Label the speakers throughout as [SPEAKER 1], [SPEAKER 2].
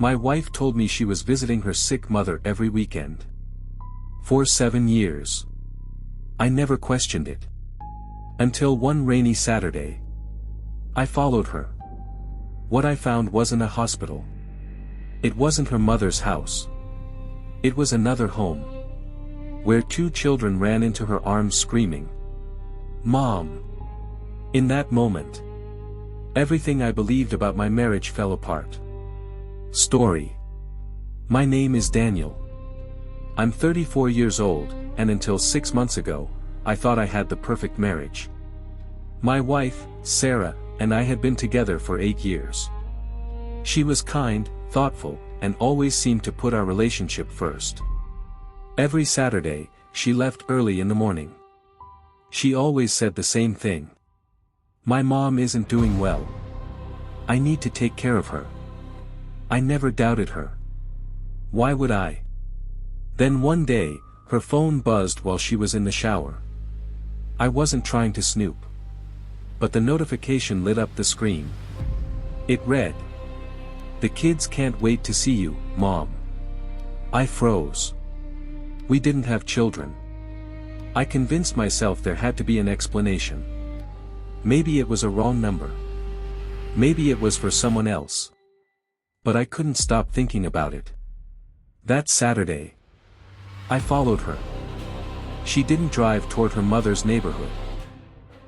[SPEAKER 1] My wife told me she was visiting her sick mother every weekend. For 7 years. I never questioned it. Until one rainy Saturday. I followed her. What I found wasn't a hospital. It wasn't her mother's house. It was another home. Where 2 children ran into her arms screaming, "Mom!" In that moment, everything I believed about my marriage fell apart. Story. My name is Daniel. I'm 34 years old, and until 6 months ago, I thought I had the perfect marriage. My wife, Sarah, and I had been together for 8 years. She was kind, thoughtful, and always seemed to put our relationship first. Every Saturday, she left early in the morning. She always said the same thing. "My mom isn't doing well. I need to take care of her." I never doubted her. Why would I? Then one day, her phone buzzed while she was in the shower. I wasn't trying to snoop. But the notification lit up the screen. It read, "The kids can't wait to see you, Mom." I froze. We didn't have children. I convinced myself there had to be an explanation. Maybe it was a wrong number. Maybe it was for someone else. But I couldn't stop thinking about it. That Saturday, I followed her. She didn't drive toward her mother's neighborhood.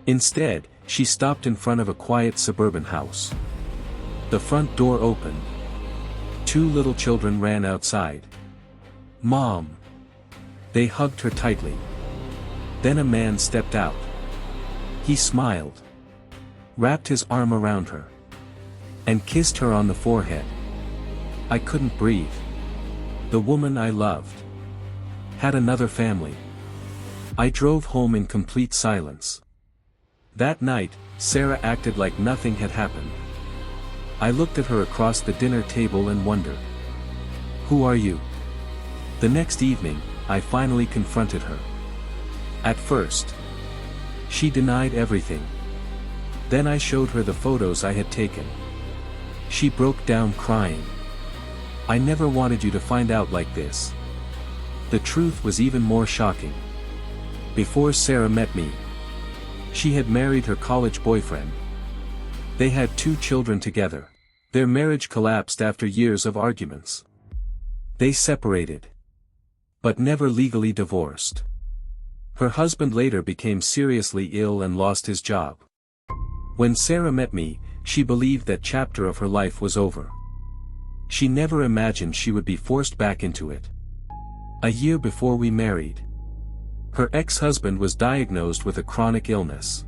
[SPEAKER 1] Instead, she stopped in front of a quiet suburban house. The front door opened. 2 little children ran outside. "Mom!" They hugged her tightly. Then a man stepped out. He smiled, wrapped his arm around her, and kissed her on the forehead. I couldn't breathe. The woman I loved had another family. I drove home in complete silence. That night, Sarah acted like nothing had happened. I looked at her across the dinner table and wondered, "Who are you?" The next evening, I finally confronted her. At first, she denied everything. Then I showed her the photos I had taken. She broke down crying. "I never wanted you to find out like this." The truth was even more shocking. Before Sarah met me, she had married her college boyfriend. They had 2 children together. Their marriage collapsed after years of arguments. They separated, but never legally divorced. Her husband later became seriously ill and lost his job. When Sarah met me, she believed that chapter of her life was over. She never imagined she would be forced back into it. A year before we married, her ex-husband was diagnosed with a chronic illness.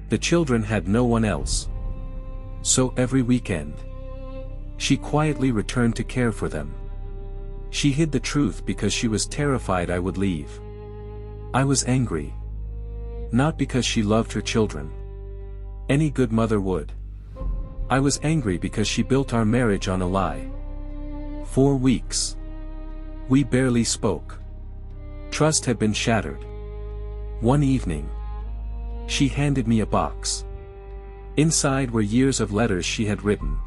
[SPEAKER 1] The children had no one else. So every weekend, she quietly returned to care for them. She hid the truth because she was terrified I would leave. I was angry. Not because she loved her children. Any good mother would. I was angry because she built our marriage on a lie. 4 weeks. We barely spoke. Trust had been shattered. One evening, she handed me a box. Inside were years of letters she had written.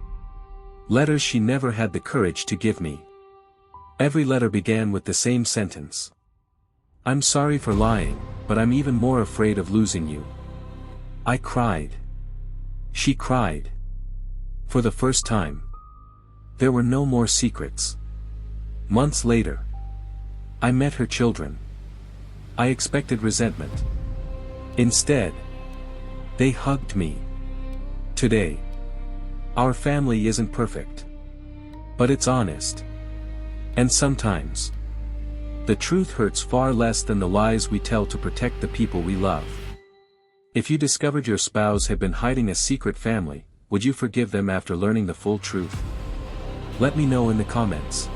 [SPEAKER 1] Letters she never had the courage to give me. Every letter began with the same sentence. "I'm sorry for lying, but I'm even more afraid of losing you." I cried. She cried. For the first time, there were no more secrets. Months later, I met her children. I expected resentment. Instead, they hugged me. Today, our family isn't perfect. But it's honest. And sometimes, the truth hurts far less than the lies we tell to protect the people we love. If you discovered your spouse had been hiding a secret family, would you forgive them after learning the full truth? Let me know in the comments.